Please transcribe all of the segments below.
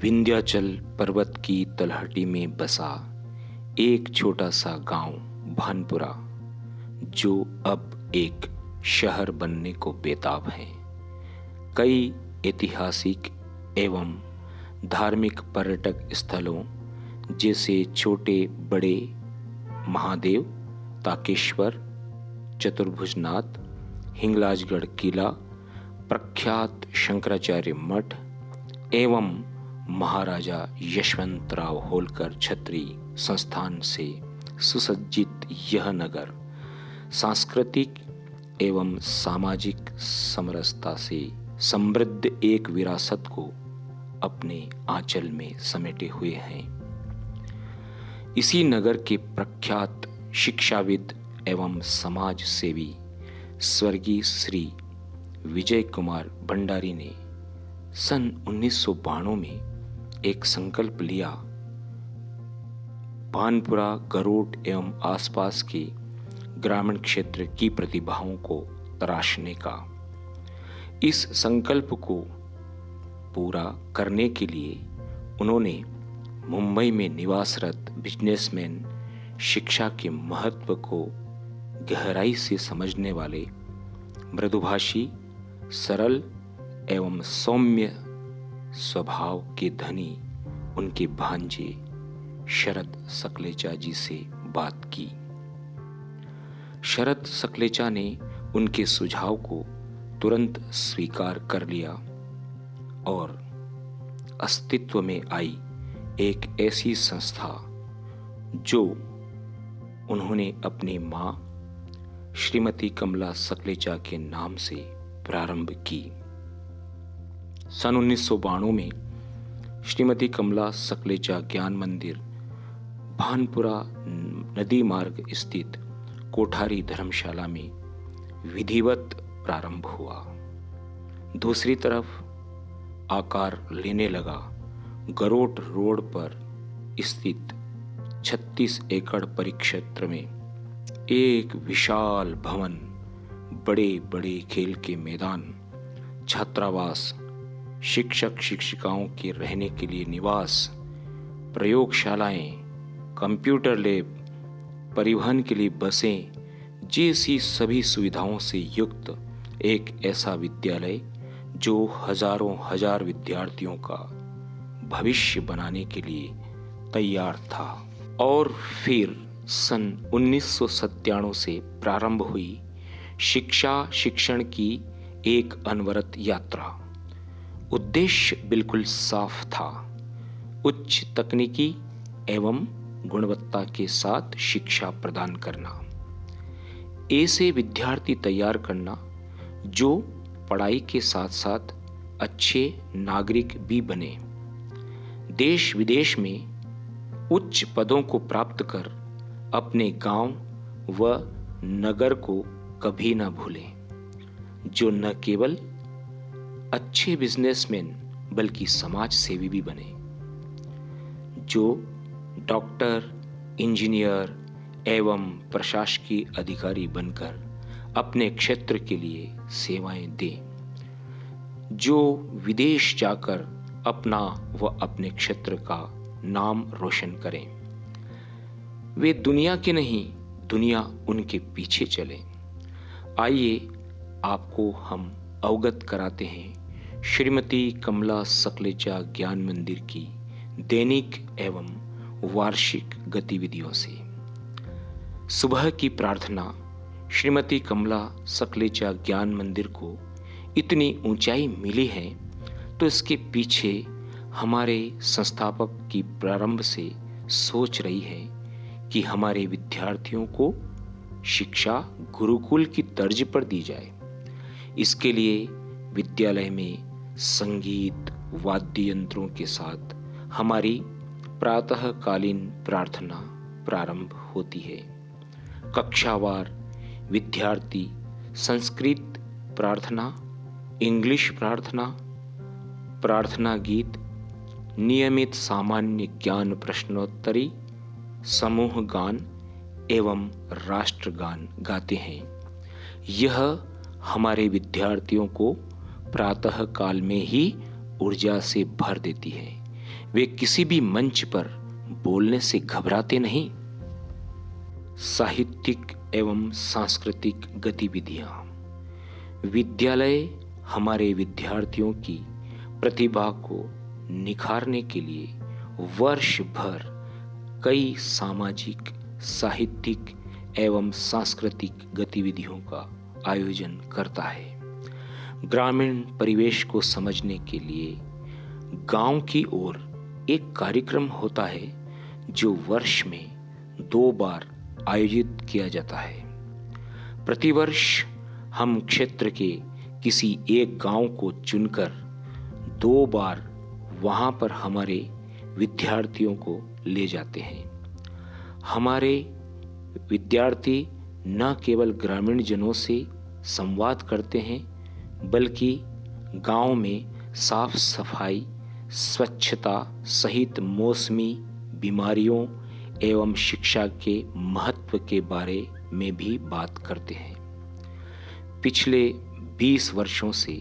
विंध्याचल पर्वत की तलहटी में बसा एक छोटा सा गांव भानपुरा, जो अब एक शहर बनने को बेताब है। कई ऐतिहासिक एवं धार्मिक पर्यटक स्थलों जैसे छोटे बड़े महादेव, ताकेश्वर, चतुर्भुजनाथ, हिंगलाजगढ़ किला, प्रख्यात शंकराचार्य मठ एवं महाराजा यशवंतराव होलकर छत्री संस्थान से सुसज्जित यह नगर सांस्कृतिक एवं सामाजिक समरसता से समृद्ध एक विरासत को अपने आंचल में समेटे हुए हैं। इसी नगर के प्रख्यात शिक्षाविद एवं समाज सेवी स्वर्गीय श्री विजय कुमार भंडारी ने सन 1992 में एक संकल्प लिया, भानपुरा, गरोट एवं आसपास के ग्रामीण क्षेत्र की प्रतिभाओं को तराशने का। इस संकल्प को पूरा करने के लिए उन्होंने मुंबई में निवासरत बिजनेसमैन, शिक्षा के महत्व को गहराई से समझने वाले, मृदुभाषी, सरल एवं सौम्य स्वभाव के धनी उनके भांजे शरद सकलेचा जी से बात की। शरद सकलेचा ने उनके सुझाव को तुरंत स्वीकार कर लिया और अस्तित्व में आई एक ऐसी संस्था जो उन्होंने अपनी मां श्रीमती कमला सकलेचा के नाम से प्रारंभ की। सन 1992 में श्रीमती कमला सकलेचा ज्ञान मंदिर भानपुरा नदी मार्ग स्थित कोठारी धर्मशाला में विधिवत प्रारंभ हुआ। दूसरी तरफ आकार लेने लगा गरोट रोड पर स्थित 36 एकड़ परिक्षेत्र में एक विशाल भवन, बड़े बड़े खेल के मैदान, छात्रावास, शिक्षक शिक्षिकाओं के रहने के लिए निवास, प्रयोगशालाएं, कंप्यूटर लैब, परिवहन के लिए बसें जैसी सभी सुविधाओं से युक्त एक ऐसा विद्यालय जो हजारों हजार विद्यार्थियों का भविष्य बनाने के लिए तैयार था। और फिर सन 1997 से प्रारंभ हुई शिक्षा शिक्षण की एक अनवरत यात्रा। उद्देश्य बिल्कुल साफ था, उच्च तकनीकी एवं गुणवत्ता के साथ शिक्षा प्रदान करना, ऐसे विद्यार्थी तैयार करना जो पढ़ाई के साथ साथ अच्छे नागरिक भी बने, देश विदेश में उच्च पदों को प्राप्त कर अपने गांव व नगर को कभी न भूलें, जो न केवल अच्छे बिजनेसमैन बल्कि समाज सेवी भी बने, जो डॉक्टर, इंजीनियर एवं प्रशासकीय अधिकारी बनकर अपने क्षेत्र के लिए सेवाएं दें, जो विदेश जाकर अपना व अपने क्षेत्र का नाम रोशन करें। वे दुनिया के नहीं, दुनिया उनके पीछे चले। आइए आपको हम अवगत कराते हैं श्रीमती कमला सकलेचा ज्ञान मंदिर की दैनिक एवं वार्षिक गतिविधियों से। सुबह की प्रार्थना श्रीमती कमला सकलेचा ज्ञान मंदिर को इतनी ऊंचाई मिली है तो इसके पीछे हमारे संस्थापक की प्रारंभ से सोच रही है कि हमारे विद्यार्थियों को शिक्षा गुरुकुल की तर्ज पर दी जाए। इसके लिए विद्यालय में संगीत, वाद्य यंत्रों के साथ हमारी प्रातःकालीन प्रार्थना प्रारंभ होती है। कक्षावार विद्यार्थी संस्कृत प्रार्थना, इंग्लिश प्रार्थना, प्रार्थना गीत, नियमित सामान्य ज्ञान प्रश्नोत्तरी, समूह गान एवं राष्ट्रगान गाते हैं। यह हमारे विद्यार्थियों को प्रातः काल में ही ऊर्जा से भर देती है। वे किसी भी मंच पर बोलने से घबराते नहीं। साहित्यिक एवं सांस्कृतिक गतिविधियां। विद्यालय हमारे विद्यार्थियों की प्रतिभा को निखारने के लिए वर्ष भर कई सामाजिक, साहित्यिक एवं सांस्कृतिक गतिविधियों का आयोजन करता है। ग्रामीण परिवेश को समझने के लिए गांव की ओर एक कार्यक्रम होता है जो वर्ष में 2 बार आयोजित किया जाता है। प्रतिवर्ष हम क्षेत्र के किसी एक गांव को चुनकर 2 बार वहां पर हमारे विद्यार्थियों को ले जाते हैं। हमारे विद्यार्थी न केवल ग्रामीण जनों से संवाद करते हैं, बल्कि गांव में साफ सफाई, स्वच्छता सहित मौसमी बीमारियों एवं शिक्षा के महत्व के बारे में भी बात करते हैं। पिछले 20 वर्षों से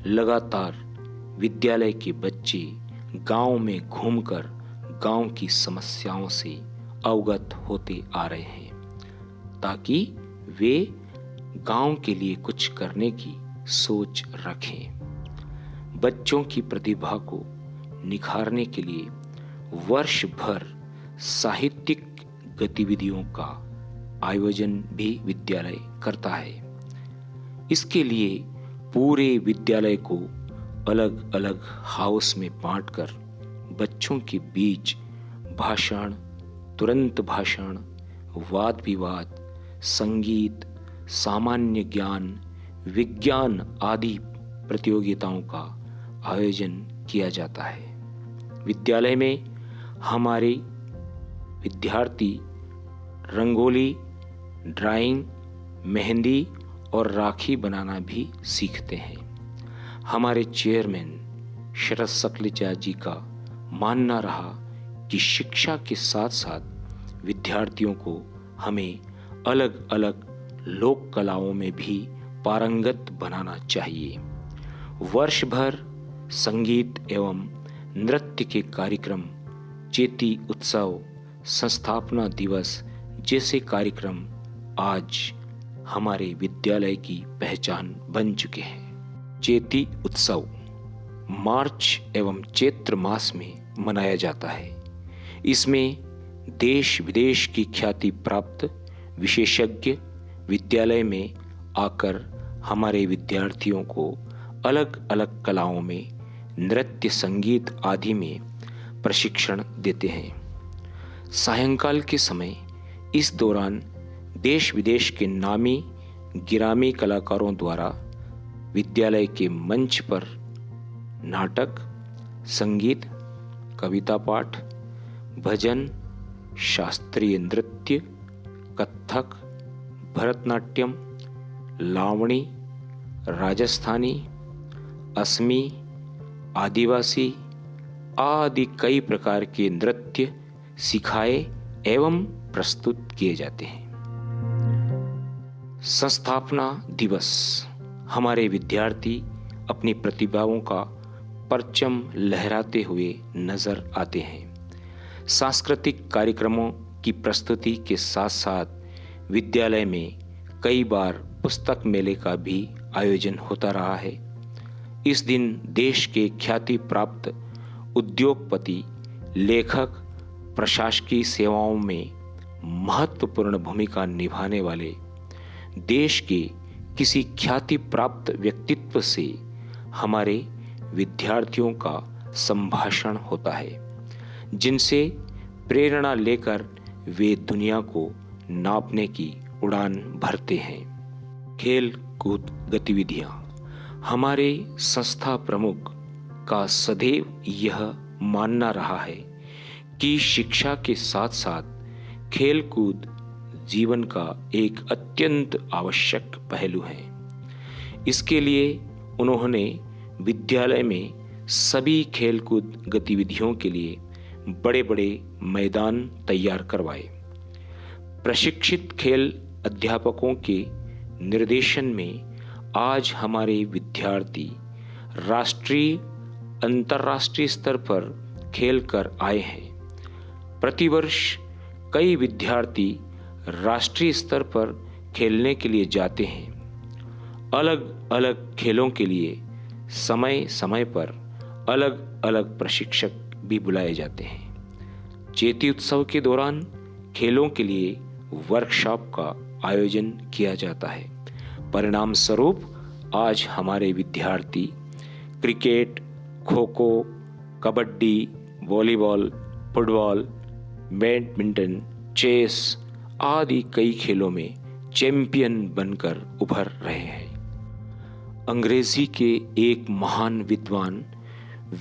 लगातार विद्यालय के बच्चे गांव में घूमकर गांव की समस्याओं से अवगत होते आ रहे हैं, ताकि वे गांव के लिए कुछ करने की सोच रखें। बच्चों की प्रतिभा को निखारने के लिए वर्ष भर साहित्यिक गतिविधियों का आयोजन भी विद्यालय करता है। इसके लिए पूरे विद्यालय को अलग अलग हाउस में बांटकर बच्चों के बीच भाषण, तुरंत भाषण, वाद विवाद, संगीत, सामान्य ज्ञान, विज्ञान आदि प्रतियोगिताओं का आयोजन किया जाता है। विद्यालय में हमारे विद्यार्थी रंगोली, ड्राइंग, मेहंदी और राखी बनाना भी सीखते हैं। हमारे चेयरमैन शरद सकलेचा जी का मानना रहा कि शिक्षा के साथ साथ विद्यार्थियों को हमें अलग अलग लोक कलाओं में भी पारंगत बनाना चाहिए। वर्ष भर संगीत एवं नृत्य के कार्यक्रम, चेती उत्सव, संस्थापना दिवस जैसे कार्यक्रम आज हमारे विद्यालय की पहचान बन चुके हैं। चेती उत्सव मार्च एवं चैत्र मास में मनाया जाता है। इसमें देश विदेश की ख्याति प्राप्त विशेषज्ञ विद्यालय में आकर हमारे विद्यार्थियों को अलग अलग कलाओं में, नृत्य, संगीत आदि में प्रशिक्षण देते हैं। सायंकाल के समय इस दौरान देश विदेश के नामी गिरामी कलाकारों द्वारा विद्यालय के मंच पर नाटक, संगीत, कविता पाठ, भजन, शास्त्रीय नृत्य, कथक, भरतनाट्यम, लावणी, राजस्थानी, असमी, आदिवासी आदि कई प्रकार के नृत्य सिखाए एवं प्रस्तुत किए जाते हैं। संस्थापना दिवस हमारे विद्यार्थी अपनी प्रतिभाओं का परचम लहराते हुए नजर आते हैं। सांस्कृतिक कार्यक्रमों की प्रस्तुति के साथ साथ विद्यालय में कई बार पुस्तक मेले का भी आयोजन होता रहा है। इस दिन देश के ख्याति प्राप्त उद्योगपति, लेखक, प्रशासकीय सेवाओं में महत्वपूर्ण भूमिका निभाने वाले देश के किसी ख्याति प्राप्त व्यक्तित्व से हमारे विद्यार्थियों का संभाषण होता है, जिनसे प्रेरणा लेकर वे दुनिया को नापने की उड़ान भरते हैं। खेल कूद गतिविधियां हमारे संस्था प्रमुख का सदैव यह मानना रहा है कि शिक्षा के साथ साथ खेल कूद जीवन का एक अत्यंत आवश्यक पहलू है। इसके लिए उन्होंने विद्यालय में सभी खेलकूद गतिविधियों के लिए बड़े बड़े मैदान तैयार करवाए। प्रशिक्षित खेल अध्यापकों के निर्देशन में आज हमारे विद्यार्थी राष्ट्रीय, अंतर्राष्ट्रीय स्तर पर खेल कर आए हैं। प्रतिवर्ष कई विद्यार्थी राष्ट्रीय स्तर पर खेलने के लिए जाते हैं। अलग अलग खेलों के लिए समय समय पर अलग अलग प्रशिक्षक भी बुलाए जाते हैं। चेती उत्सव के दौरान खेलों के लिए वर्कशॉप का आयोजन किया जाता है। परिणाम स्वरूप आज हमारे विद्यार्थी cricket, kho kho, kabaddi, volleyball, football, badminton, chess आदि कई खेलों में चैंपियन बनकर उभर रहे हैं। अंग्रेजी के एक महान विद्वान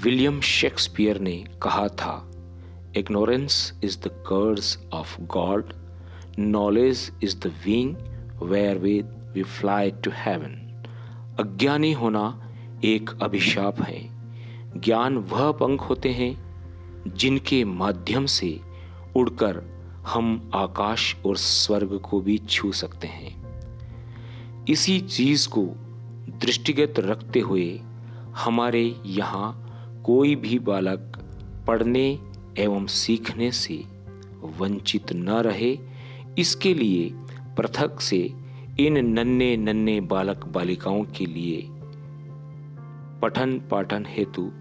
विलियम शेक्सपियर ने कहा था, ignorance is the curse of god, knowledge is the wing wherewith we fly to heaven. अज्ञानी होना एक अभिशाप है। ज्ञान वह पंख होते हैं जिनके माध्यम से उड़कर हम आकाश और स्वर्ग को भी छू सकते हैं। इसी चीज को दृष्टिगत रखते हुए हमारे यहाँ कोई भी बालक पढ़ने एवं सीखने से वंचित न रहे, इसके लिए पृथक से इन नन्हे नन्हे बालक बालिकाओं के लिए पठन पाठन हेतु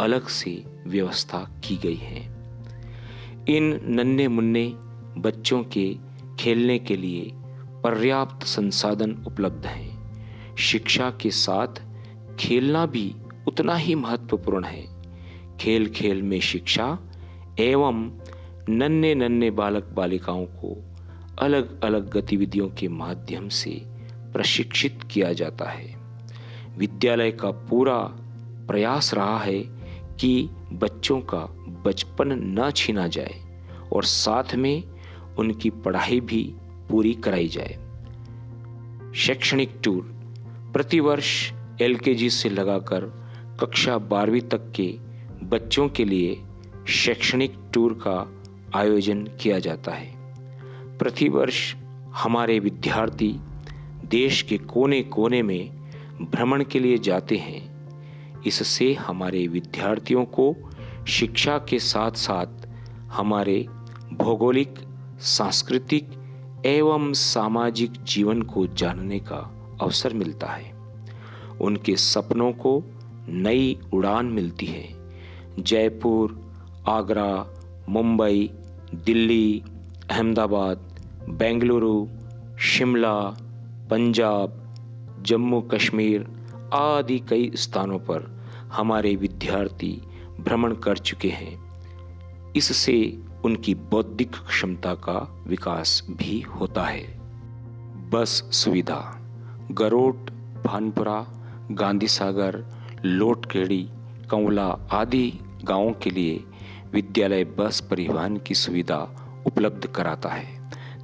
अलग से व्यवस्था की गई है। इन नन्हे मुन्ने बच्चों के खेलने के लिए पर्याप्त संसाधन उपलब्ध हैं। शिक्षा के साथ खेलना भी उतना ही महत्वपूर्ण है। खेल खेल में शिक्षा एवं नन्हे नन्हे बालक बालिकाओं को अलग अलग गतिविधियों के माध्यम से प्रशिक्षित किया जाता है। विद्यालय का पूरा प्रयास रहा है कि बच्चों का बचपन न छीना जाए और साथ में उनकी पढ़ाई भी पूरी कराई जाए। शैक्षणिक टूर प्रतिवर्ष LKG से लगाकर कक्षा 12वीं तक के बच्चों के लिए शैक्षणिक टूर का आयोजन किया जाता है। प्रतिवर्ष हमारे विद्यार्थी देश के कोने कोने में भ्रमण के लिए जाते हैं। इससे हमारे विद्यार्थियों को शिक्षा के साथ साथ हमारे भौगोलिक, सांस्कृतिक एवं सामाजिक जीवन को जानने का अवसर मिलता है। उनके सपनों को नई उड़ान मिलती है। जयपुर, आगरा, मुंबई, दिल्ली, अहमदाबाद, बेंगलुरु, शिमला, पंजाब, जम्मू कश्मीर आदि कई स्थानों पर हमारे विद्यार्थी भ्रमण कर चुके हैं। इससे उनकी बौद्धिक क्षमता का विकास भी होता है। बस सुविधा गरोट, भानपुरा, गांधी सागर, लोटखेड़ी, कंवला आदि गांवों के लिए विद्यालय बस परिवहन की सुविधा उपलब्ध कराता है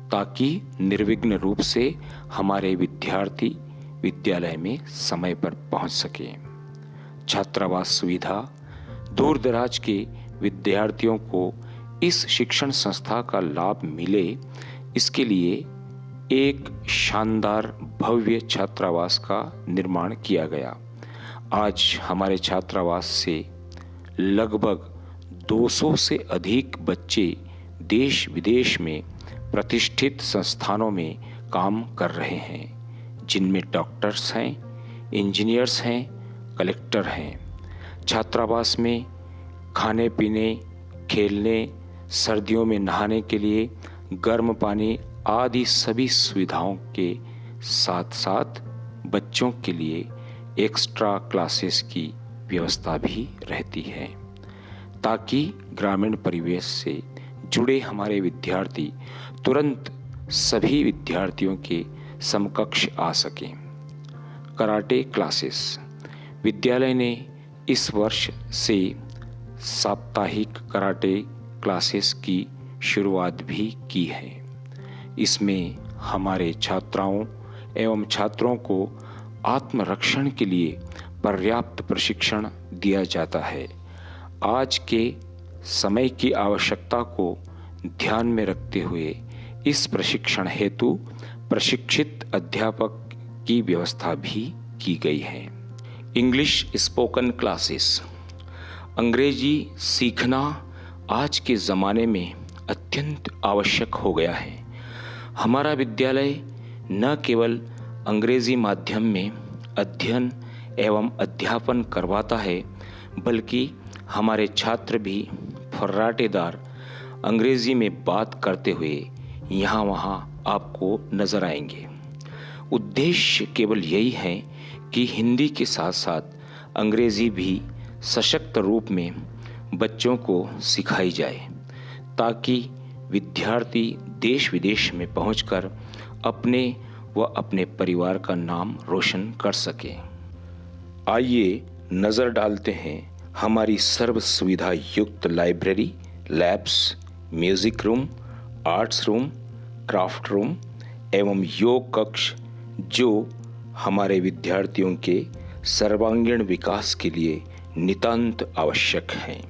ताकि निर्विघ्न रूप से हमारे विद्यार्थी विद्यालय में समय पर पहुंच सके। छात्रावास सुविधा दूर दराज के विद्यार्थियों को इस शिक्षण संस्था का लाभ मिले, इसके लिए एक शानदार भव्य छात्रावास का निर्माण किया गया। आज हमारे छात्रावास से लगभग 200 से अधिक बच्चे देश विदेश में प्रतिष्ठित संस्थानों में काम कर रहे हैं, जिनमें डॉक्टर्स हैं, इंजीनियर्स हैं, कलेक्टर हैं। छात्रावास में खाने पीने, खेलने, सर्दियों में नहाने के लिए गर्म पानी आदि सभी सुविधाओं के साथ साथ बच्चों के लिए एक्स्ट्रा क्लासेस की व्यवस्था भी रहती है ताकि ग्रामीण परिवेश से जुड़े हमारे विद्यार्थी तुरंत सभी विद्यार्थियों के समकक्ष आ सकें। कराटे क्लासेस विद्यालय ने इस वर्ष से साप्ताहिक कराटे क्लासेस की शुरुआत भी की है। इसमें हमारे छात्राओं एवं छात्रों को आत्मरक्षण के लिए पर्याप्त प्रशिक्षण दिया जाता है। आज के समय की आवश्यकता को ध्यान में रखते हुए इस प्रशिक्षण हेतु प्रशिक्षित अध्यापक की व्यवस्था भी की गई है। इंग्लिश स्पोकन क्लासेस अंग्रेजी सीखना आज के ज़माने में अत्यंत आवश्यक हो गया है। हमारा विद्यालय न केवल अंग्रेजी माध्यम में अध्ययन एवं अध्यापन करवाता है, बल्कि हमारे छात्र भी फर्राटेदार अंग्रेजी में बात करते हुए यहाँ वहाँ आपको नजर आएंगे। उद्देश्य केवल यही है कि हिंदी के साथ साथ अंग्रेजी भी सशक्त रूप में बच्चों को सिखाई जाए, ताकि विद्यार्थी देश विदेश में पहुंचकर अपने व अपने परिवार का नाम रोशन कर सके। आइए नज़र डालते हैं हमारी सर्व सुविधा युक्त library, labs, music room, arts room, craft room एवं योग कक्ष जो हमारे विद्यार्थियों के सर्वांगीण विकास के लिए नितांत आवश्यक हैं।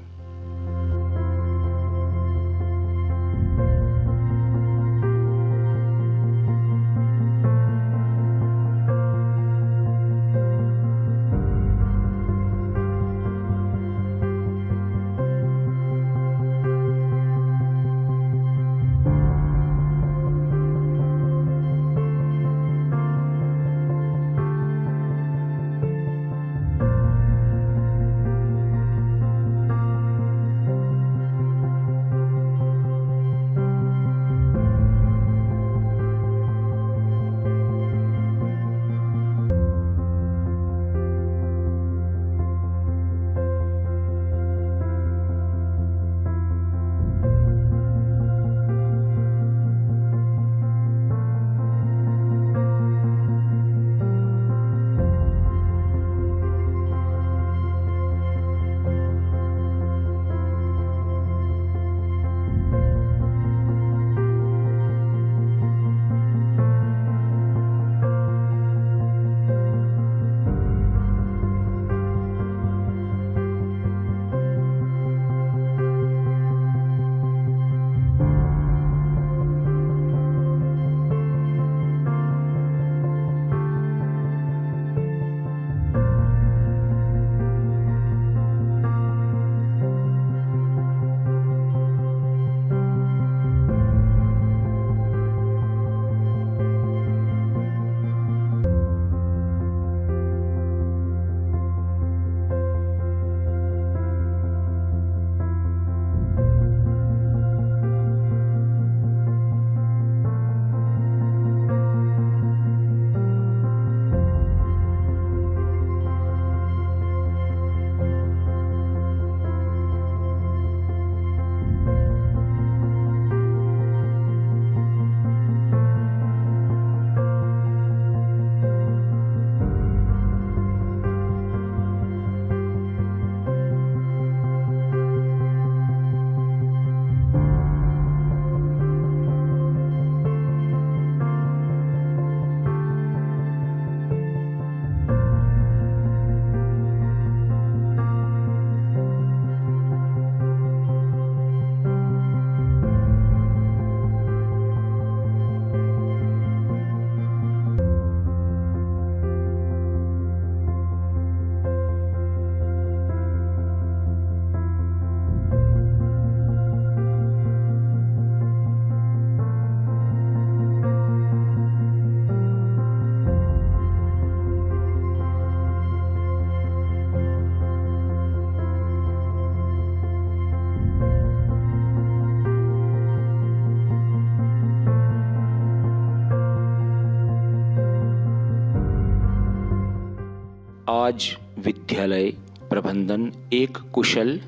आज विद्यालय प्रबंधन एक कुशल,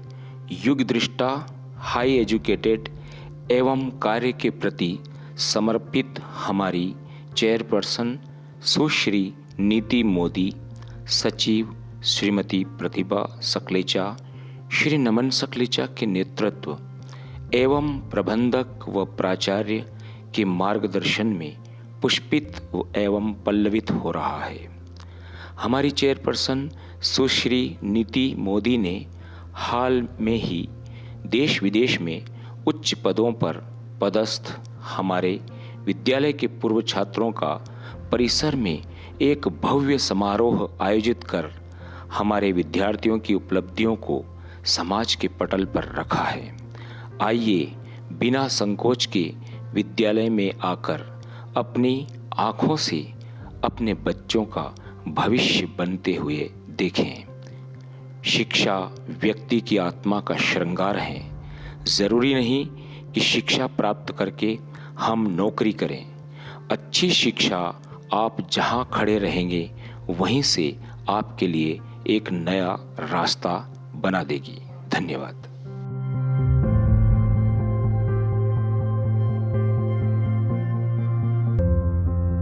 युगदृष्टा, हाई एजुकेटेड एवं कार्य के प्रति समर्पित हमारी चेयरपर्सन सुश्री नीति मोदी, सचिव श्रीमती प्रतिभा सकलेचा, श्री नमन सकलेचा के नेतृत्व एवं प्रबंधक व प्राचार्य के मार्गदर्शन में पुष्पित एवं पल्लवित हो रहा है। हमारी चेयरपर्सन सुश्री नीति मोदी ने हाल में ही देश विदेश में उच्च पदों पर पदस्थ हमारे विद्यालय के पूर्व छात्रों का परिसर में एक भव्य समारोह आयोजित कर हमारे विद्यार्थियों की उपलब्धियों को समाज के पटल पर रखा है। आइए बिना संकोच के विद्यालय में आकर अपनी आँखों से अपने बच्चों का भविष्य बनते हुए देखें। शिक्षा व्यक्ति की आत्मा का श्रृंगार है। ज़रूरी नहीं कि शिक्षा प्राप्त करके हम नौकरी करें। अच्छी शिक्षा आप जहाँ खड़े रहेंगे वहीं से आपके लिए एक नया रास्ता बना देगी। धन्यवाद।